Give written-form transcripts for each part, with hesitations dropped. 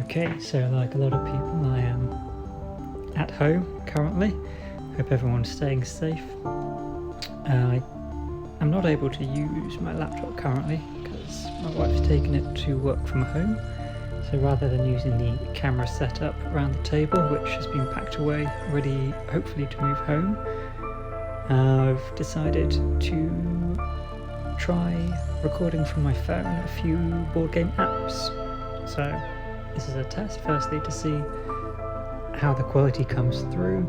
Okay, so like a lot of people, I am at home currently. Hope everyone's staying safe. I'm not able to use my laptop currently because my wife's taken it to work from home. So rather than using the camera setup around the table, which has been packed away, ready hopefully to move home, I've decided to try recording from my phone a few board game apps. So this is a test, firstly to see how the quality comes through,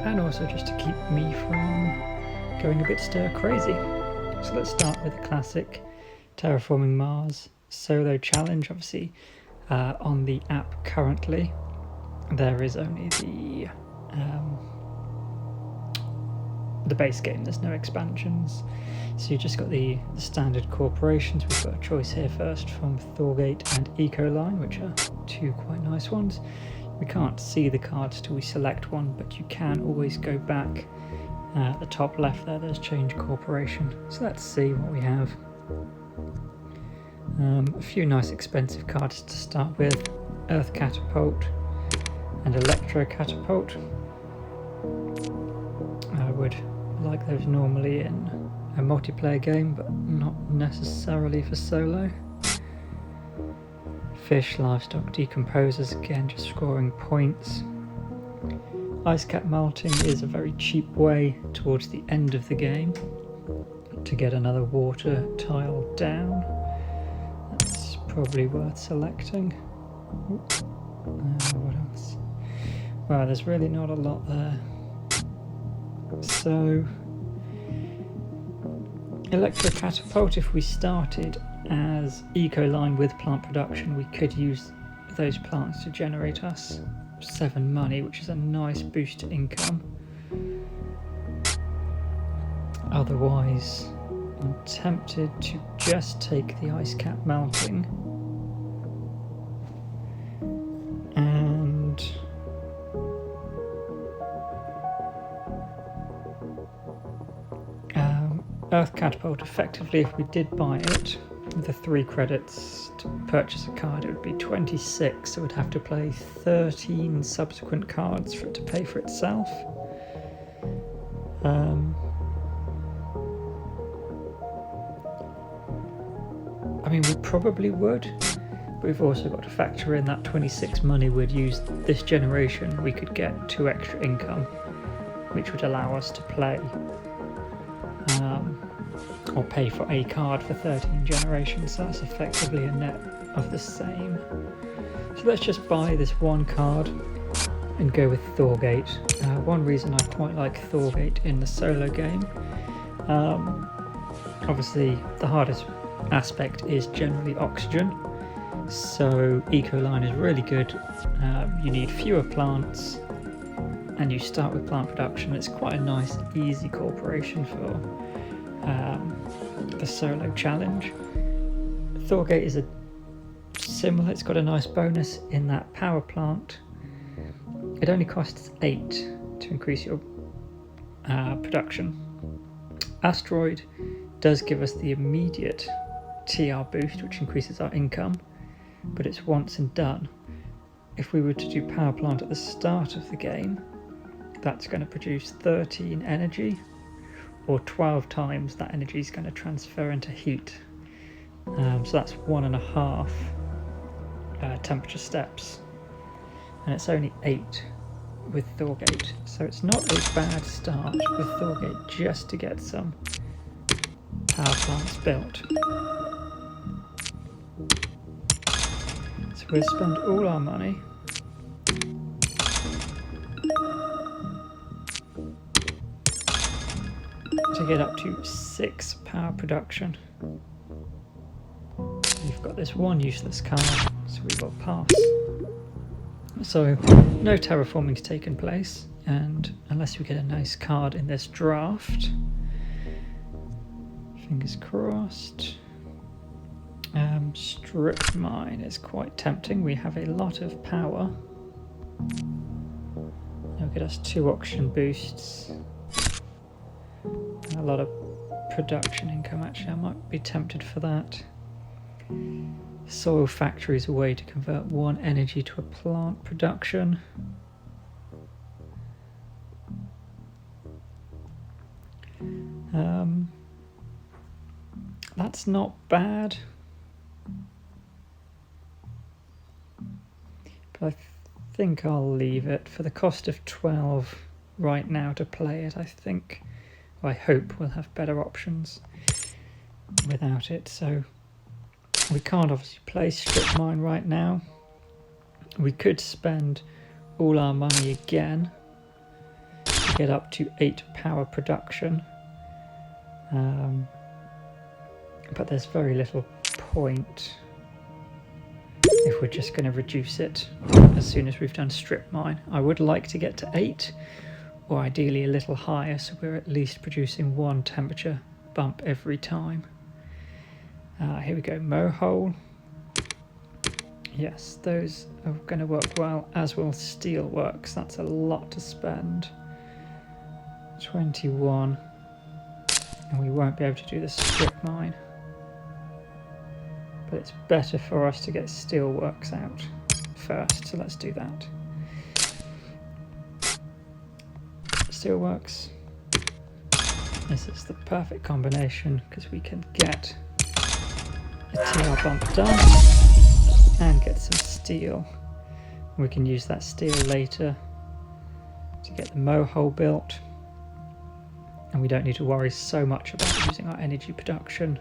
and also just to keep me from going a bit stir crazy. So let's start with the classic Terraforming Mars solo challenge. Obviously on the app currently there is only the base game, there's no expansions, so you just got the standard corporations. We've got a choice here first from Thorgate and Ecoline, which are two quite nice ones. We can't see the cards till we select one, but you can always go back. At the top left there's change corporation, so let's see what we have. A few nice expensive cards to start with: Earth Catapult and Electro Catapult. I would like those normally in a multiplayer game, but not necessarily for solo. Fish, Livestock, Decomposers, again just scoring points. Ice Cap Melting is a very cheap way towards the end of the game to get another water tile down. That's probably worth selecting. What else? Well, there's really not a lot there. So Electro Catapult, if we started as Ecoline with plant production, we could use those plants to generate us 7 money, which is a nice boost to income. Otherwise, I'm tempted to just take the Ice Cap Melting and Earth Catapult. Effectively, if we did buy it, the 3 credits to purchase a card, it would be 26, so we'd have to play 13 subsequent cards for it to pay for itself. I mean, we probably would, but we've also got to factor in that 26 money we'd use this generation. We could get 2 extra income, which would allow us to play or pay for a card for 13 generations, so that's effectively a net of the same. So let's just buy this one card and go with Thorgate. One reason I quite like Thorgate in the solo game, obviously the hardest aspect is generally oxygen, so Ecoline is really good. You need fewer plants and you start with plant production. It's quite a nice easy corporation for the solo challenge. Thorgate is similar, it's got a nice bonus in that power plant. It only costs 8 to increase your production. Asteroid does give us the immediate TR boost, which increases our income, but it's once and done. If we were to do power plant at the start of the game, that's going to produce 13 energy, or 12 times that energy is going to transfer into heat. So that's 1.5 temperature steps, and it's only 8 with Thorgate, so it's not a bad start with Thorgate just to get some power plants built. So we'll spend all our money to get up to 6 power production. We've got this one useless card, so we've got pass. So no terraforming's taken place, and unless we get a nice card in this draft, fingers crossed. Strip mine is quite tempting. We have a lot of power. It'll get us 2 oxygen boosts. A lot of production income, actually. I might be tempted for that. Soil factory is a way to convert 1 energy to a plant production. That's not bad. But I think I'll leave it. For the cost of 12 right now to play it, I hope we'll have better options without it. So we can't obviously play strip mine right now. We could spend all our money again to get up to 8 power production. But there's very little point if we're just going to reduce it as soon as we've done strip mine. I would like to get to 8, or ideally a little higher, so we're at least producing 1 temperature bump every time. Here we go, mow hole. Yes, those are going to work well, as will steel works. That's a lot to spend. 21, and we won't be able to do the strip mine. But it's better for us to get steelworks out first, so let's do that. Steelworks. This is the perfect combination because we can get a TR bump done and get some steel. We can use that steel later to get the mow hole built, and we don't need to worry so much about using our energy production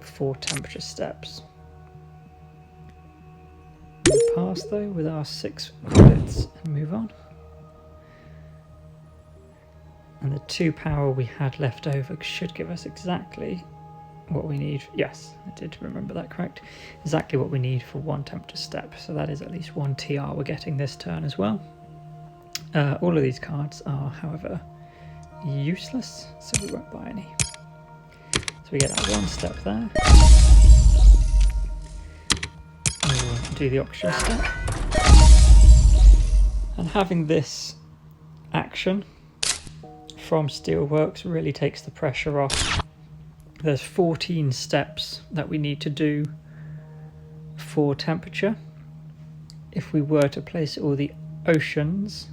for temperature steps. We'll pass though with our 6 credits and move on. And the 2 power we had left over should give us exactly what we need. Yes, I did remember that correct. Exactly what we need for 1 temperature step. So that is at least 1 TR we're getting this turn as well. All of these cards are, however, useless, so we won't buy any. So we get that 1 step there. And we'll do the auction step. And having this action from Steelworks really takes the pressure off. There's 14 steps that we need to do for temperature. If we were to place all the oceans,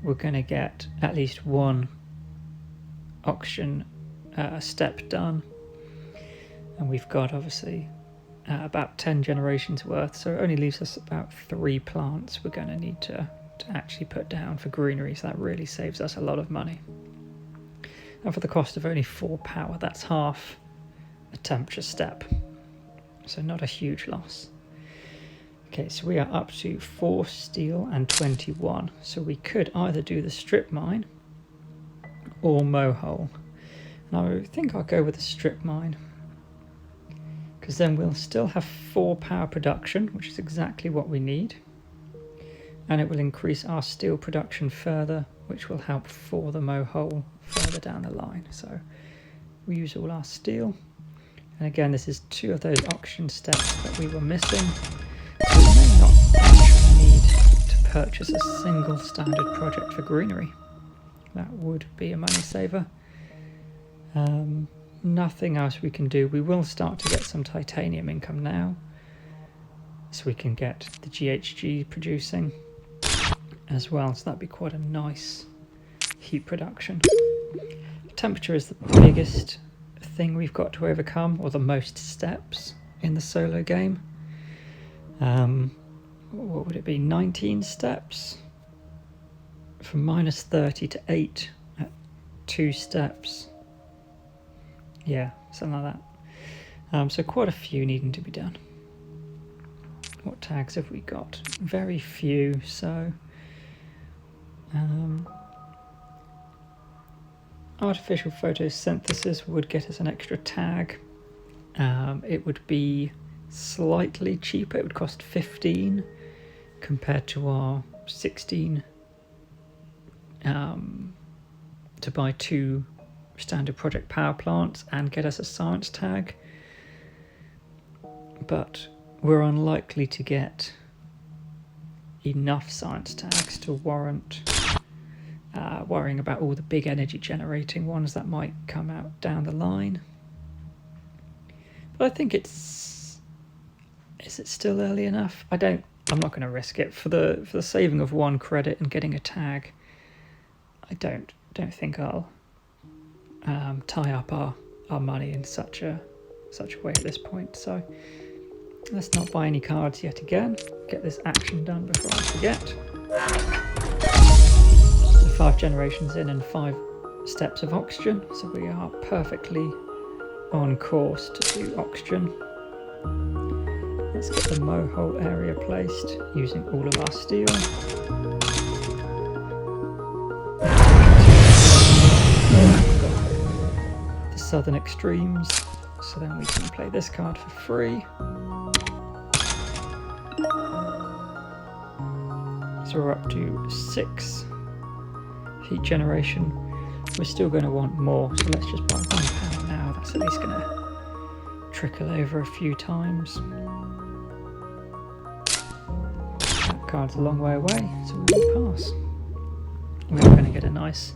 we're going to get at least 1 auction step done, and we've got obviously about 10 generations worth, so it only leaves us about 3 plants we're going to need to actually put down for greenery, so that really saves us a lot of money. And for the cost of only 4 power, that's half a temperature step, so not a huge loss. Okay, so we are up to 4 steel and 21, so we could either do the strip mine or mow hole. And I think I'll go with the strip mine, because then we'll still have 4 power production, which is exactly what we need, and it will increase our steel production further, which will help for the mow hole further down the line. So we use all our steel, and again this is 2 of those auction steps that we were missing, so we may not actually need to purchase a single standard project for greenery. That would be a money saver. Nothing else we can do. We will start to get some titanium income now, so we can get the GHG producing as well, so that'd be quite a nice heat production. Temperature is the biggest thing we've got to overcome, or the most steps in the solo game. What would it be? 19 steps from -30 to 8 at 2 steps. Yeah, something like that. So quite a few needing to be done. What tags have we got? Very few, so artificial photosynthesis would get us an extra tag. It would be slightly cheaper. It would cost 15 compared to our 16 to buy 2 standard project power plants and get us a science tag, but we're unlikely to get enough science tags to warrant worrying about all the big energy generating ones that might come out down the line. But I think it's... Is it still early enough? I'm not going to risk it. For the saving of 1 credit and getting a tag, I don't think I'll tie up our money in such a way at this point. So let's not buy any cards yet again. Get this action done before I forget. So 5 generations in and 5 steps of oxygen. So we are perfectly on course to do oxygen. Let's get the mow hole area placed using all of our steel. The southern extremes, so then we can play this card for free. So we're up to 6 heat generation. We're still going to want more, so let's just buy £1 now. That's at least going to trickle over a few times. That card's a long way away, so we will pass. We're going to get a nice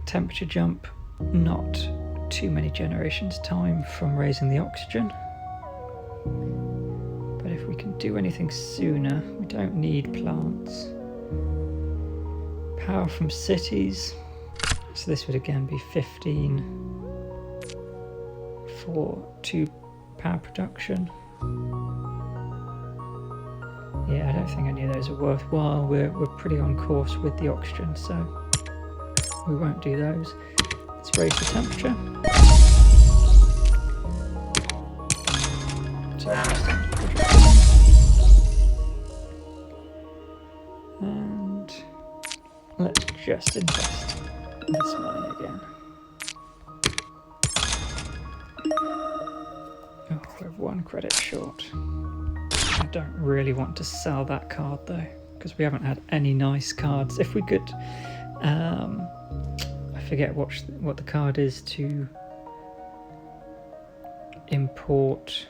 temperature jump, not too many generations time from raising the oxygen. But if we can do anything sooner, we don't need plants. Power from cities, so this would again be 15 for 2 power production. Yeah, I don't think any of those are worthwhile. We're pretty on course with the oxygen, so we won't do those. Let's raise the temperature. And let's just invest this money again. Oh, we're 1 credit short. I don't really want to sell that card though, because we haven't had any nice cards. If we could, I forget what the card is to import.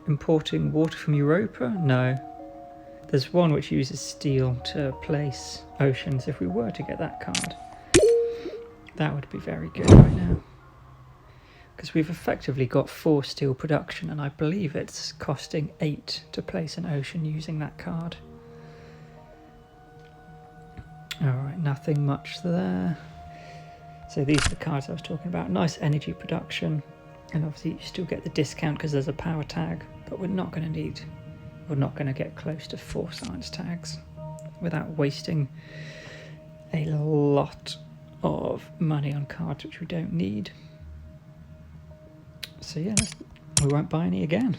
Importing water from Europa? No. There's one which uses steel to place oceans. If we were to get that card, that would be very good right now. Because we've effectively got 4 steel production, and I believe it's costing 8 to place an ocean using that card. Alright, nothing much there. So these are the cards I was talking about. Nice energy production, and obviously you still get the discount because there's a power tag, but we're not going to get close to 4 science tags without wasting a lot of money on cards which we don't need. So yeah, we won't buy any again.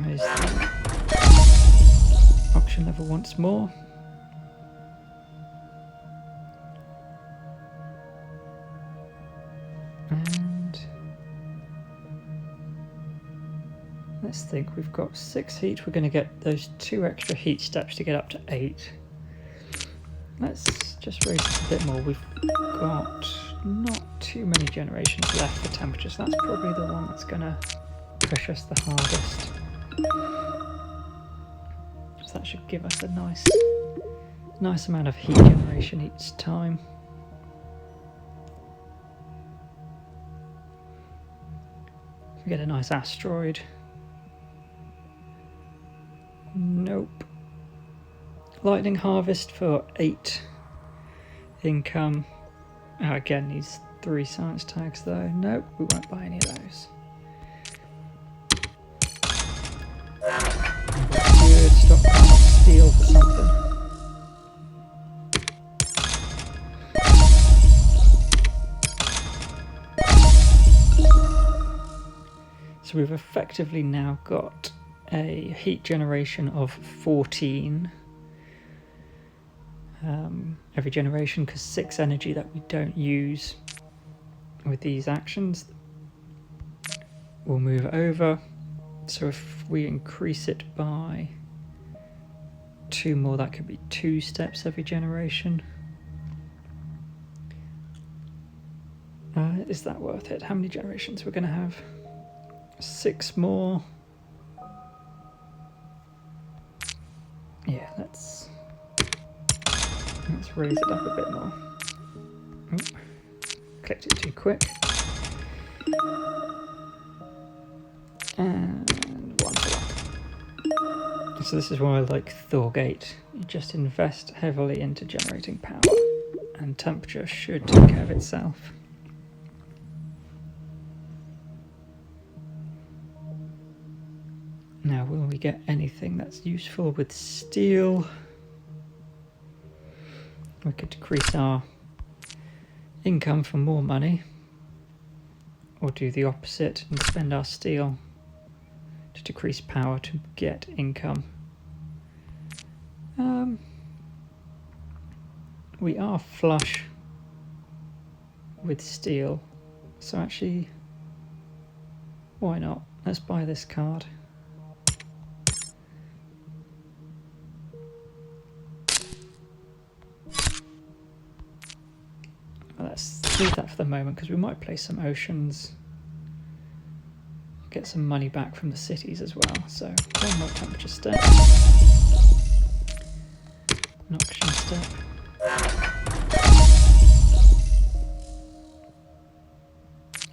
Raise the auction level once more. And let's think, we've got 6 heat. We're going to get those 2 extra heat steps to get up to 8. Let's just raise this a bit more. We've got not too many generations left for temperature, so that's probably the one that's going to push us the hardest. So that should give us a nice amount of heat generation each time. We get a nice asteroid. Nope. Lightning harvest for 8 income. Oh, again, needs 3 science tags though. Nope, we won't buy any of those. Good, stockpile of steel for something. So we've effectively now got a heat generation of 14 every generation, because 6 energy that we don't use with these actions will move over. So if we increase it by 2 more, that could be 2 steps every generation. Is that worth it? How many generations we're going to have? 6 more. Yeah, let's raise it up a bit more. clicked it too quick. And one for that. So this is why I like Thorgate. You just invest heavily into generating power, and temperature should take care of itself. Now, will we get anything that's useful with steel? We could decrease our income for more money, or do the opposite and spend our steel to decrease power to get income. We are flush with steel, so actually, why not? Let's buy this card. Let's leave that for the moment because we might play some oceans, get some money back from the cities as well. So one more temperature step, an auction step.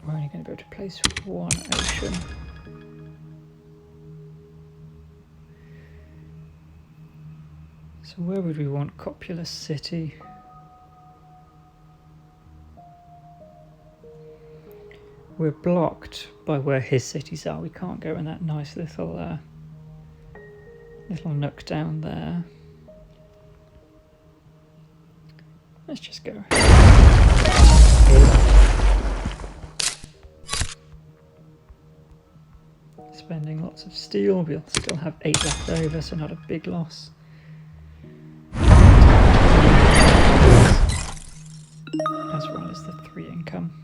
We're only going to be able to place one ocean. So where would we want Copulus City? We're blocked by where his cities are. We can't go in that nice little nook down there. Let's just go. Spending lots of steel. We'll still have 8 left over, so not a big loss. As well as the 3 income.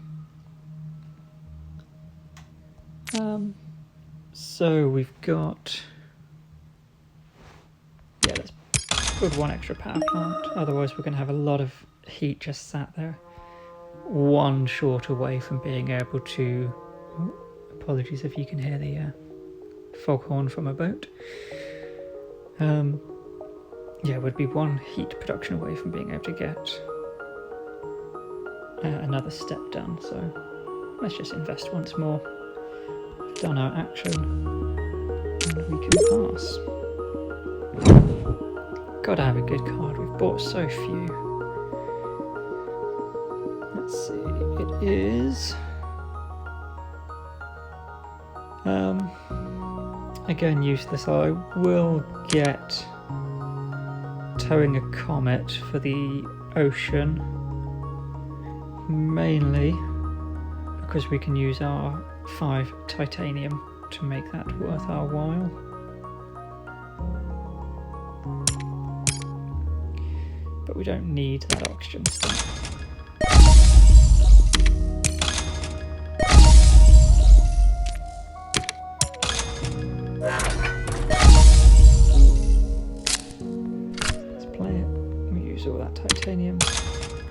So we've got, yeah, let's put 1 extra power plant, otherwise we're going to have a lot of heat just sat there. 1 short away from being able to, apologies if you can hear the foghorn from a boat. Yeah, would be 1 heat production away from being able to get another step done, so let's just invest once more. Done our action, and we can pass. Gotta have a good card, we've bought so few. Let's see, it is... again, useless. I will get Towing a Comet for the ocean, mainly because we can use our 5 titanium to make that worth our while. But we don't need that oxygen stuff. Let's play it. We use all that titanium.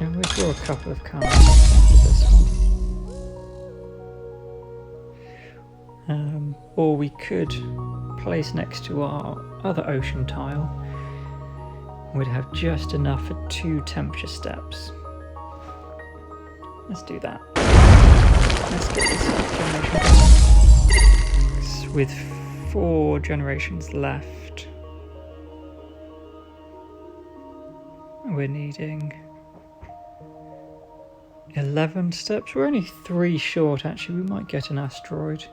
And we'll draw a couple of cards with this one. Or we could place next to our other ocean tile. We'd have just enough for 2 temperature steps. Let's do that. Let's get this generation going. With 4 generations left, we're needing 11 steps. We're only 3 short actually. We might get an asteroid.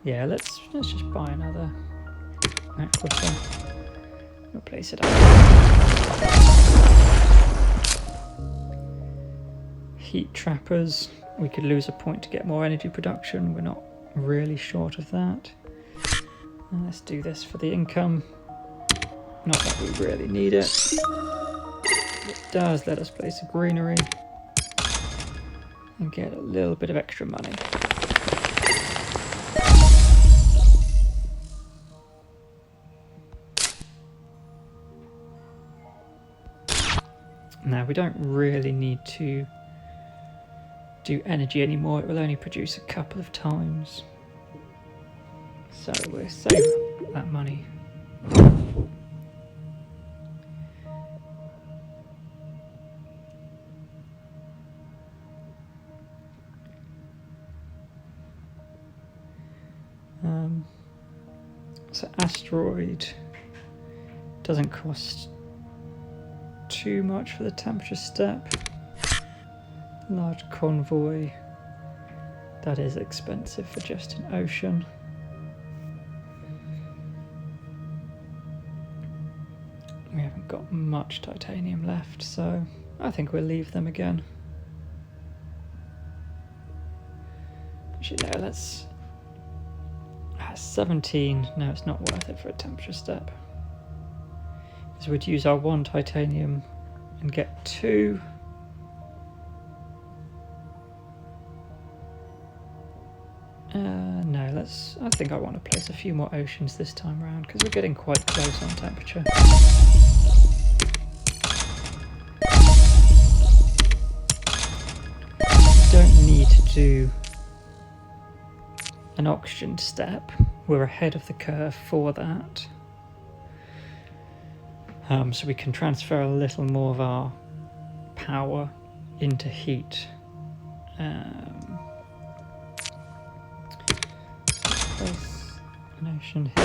Yeah, let's just buy another aquifer. Replace it up. Heat trappers. We could lose a point to get more energy production. We're not really short of that. And let's do this for the income. Not that we really need it. It does let us place a greenery and get a little bit of extra money. Now, we don't really need to do energy anymore. It will only produce a couple of times. So we'll save that money. So asteroid doesn't cost too much for the temperature step. Large convoy, that is expensive for just an ocean. We haven't got much titanium left, so I think we'll leave them again. Actually, no, let's... 17, no, it's not worth it for a temperature step. Because we'd use our 1 titanium and get 2. No, I think I want to place a few more oceans this time around because we're getting quite close on temperature. We don't need to do an oxygen step. We're ahead of the curve for that. So we can transfer a little more of our power into heat. Place an ocean here.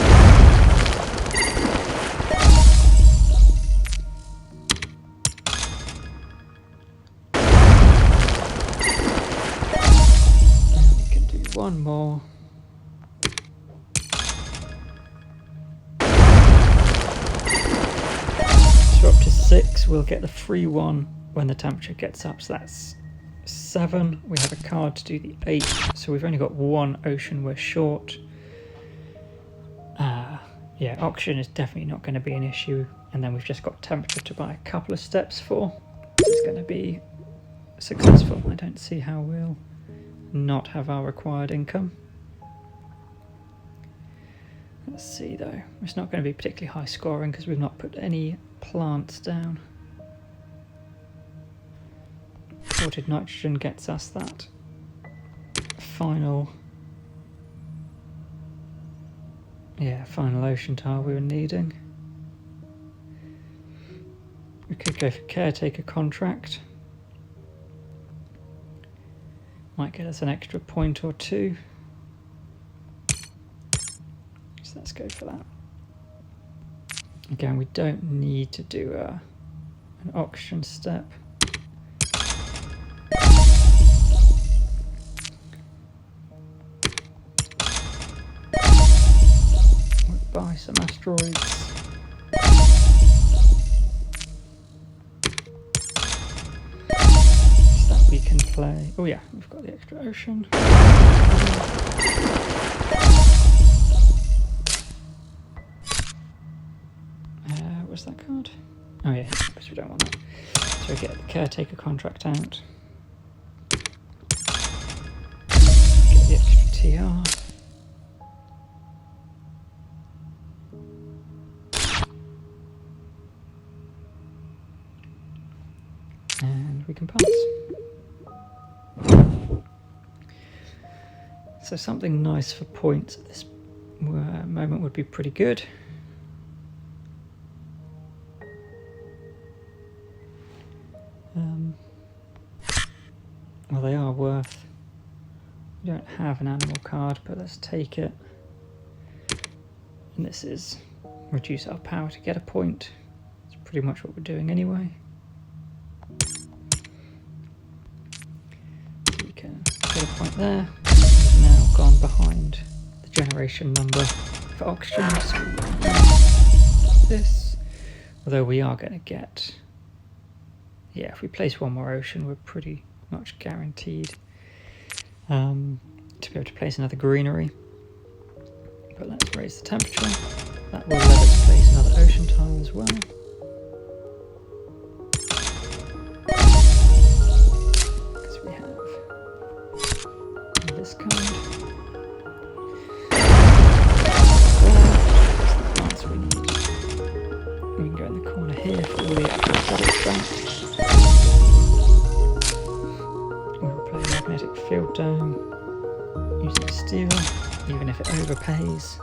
And we can do one more. So up to 6, we'll get the free one when the temperature gets up, so that's 7. We have a card to do the 8, so we've only got 1 ocean we're short. Yeah, oxygen is definitely not going to be an issue, and then we've just got temperature to buy a couple of steps for. It's going to be successful. I don't see how we'll not have our required income. Let's see though, it's not going to be particularly high scoring because we've not put any plants down. Imported nitrogen gets us that final ocean tile we were needing. We could go for caretaker contract. Might get us an extra point or 2. So let's go for that. Again, we don't need to do an oxygen step. Buy some asteroids. So that we can play. Oh yeah, we've got the extra ocean. What's that card? Oh yeah, because we don't want that. So we get the caretaker contract out. Get the extra TR. And we can pass. So something nice for points at this moment would be pretty good. Well, they are worth... We don't have an animal card, but let's take it. And this is reduce our power to get a point. It's pretty much what we're doing anyway. We can get a point there. We've now gone behind the generation number for oxygen, so we use this. Although we are going to get... Yeah, if we place one more ocean, we're pretty much guaranteed to be able to place another greenery. But let's raise the temperature. That will let us place another ocean tile as well. Because we have this kind. That's the plants we need. We can go in the corner here for all the extra products back. Magnetic field dome, using steel, even if it overpays.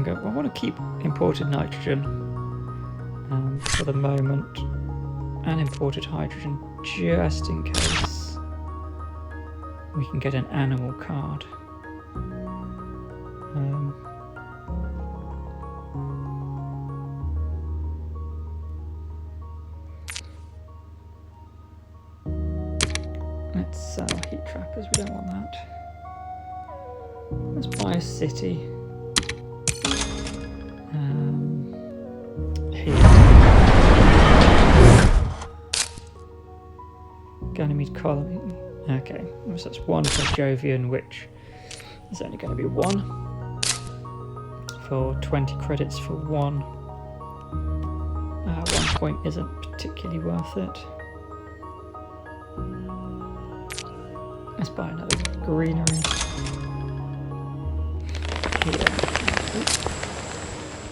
I want to keep imported nitrogen for the moment, and imported hydrogen just in case we can get an animal card. Let's sell heat trappers, we don't want that. Let's buy a city. Here. Ganymede colony. Okay, so that's one for Jovian, which is only going to be one. For 20 credits for one. 1 point isn't particularly worth it. Let's buy another greenery. Here.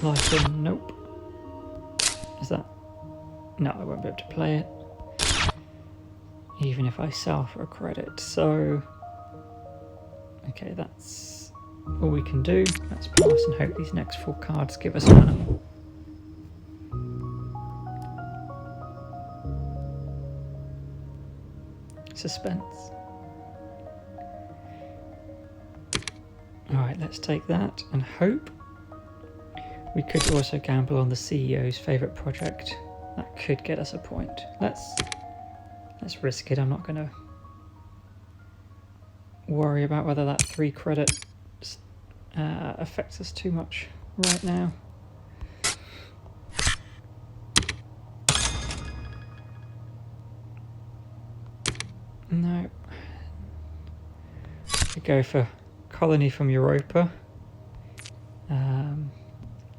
Lichen, nope. Is that? No, I won't be able to play it. Even if I sell for a credit, so... Okay, that's all we can do. Let's pass and hope these next 4 cards give us an animal. Suspense. Alright, let's take that and hope. We could also gamble on the CEO's favourite project. That could get us a point. Let's risk it. I'm not going to worry about whether that 3 credit affects us too much right now. No. We go for colony from Europa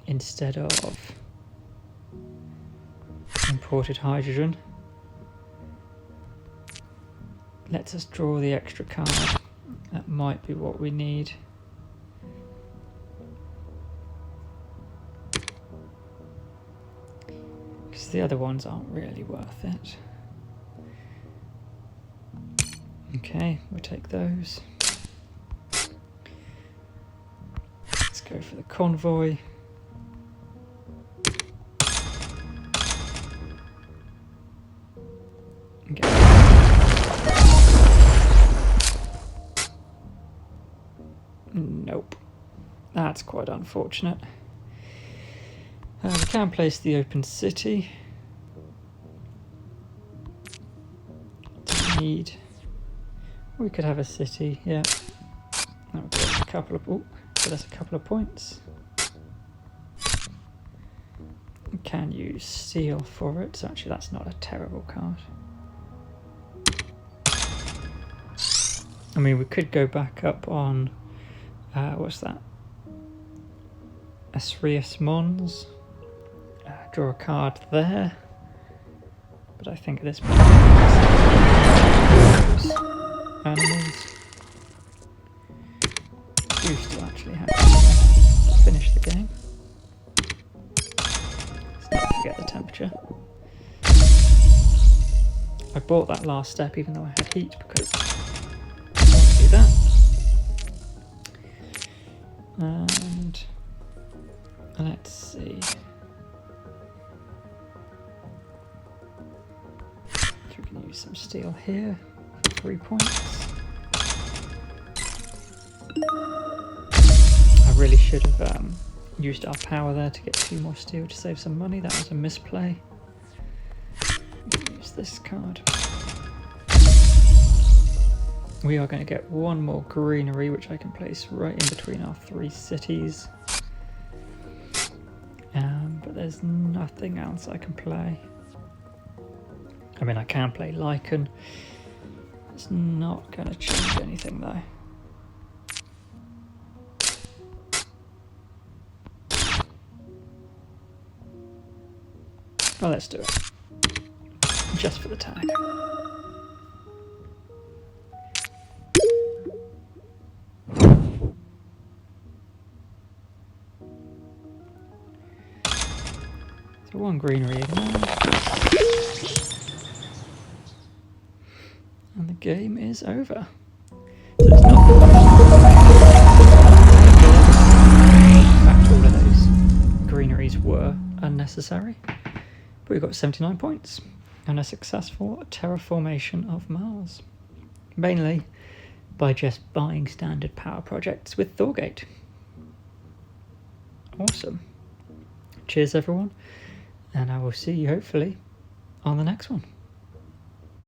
instead of imported hydrogen. Lets us draw the extra card. That might be what we need. Because the other ones aren't really worth it. Okay, we'll take those. Let's go for the convoy. Okay. Nope. That's quite unfortunate. We can place the open city. Don't need. We could have a city, yeah. That would give us a couple of. Oh, give us a couple of points. We can use steel for it. So actually, that's not a terrible card. I mean, we could go back up on. What's that? Asrius Mons. Draw a card there. But I think at this point, animals. We still actually have to finish the game. Let's not forget the temperature. I bought that last step even though I had heat because I want to do that. And let's see. So we can use some steel here for 3 points. I really should have used our power there to get 2 more steel to save some money. That was a misplay. Use this card. We are going to get 1 more greenery, which I can place right in between our 3 cities. But there's nothing else I can play. I mean, I can play Lichen. It's not going to change anything, though. Well, let's do it. Just for the tag. So 1 greenery again. And the game is over. So it's not the in fact, all of those greeneries were unnecessary. But we got 79 points and a successful terraformation of Mars. Mainly by just buying standard power projects with Thorgate. Awesome. Cheers everyone, and I will see you hopefully on the next one.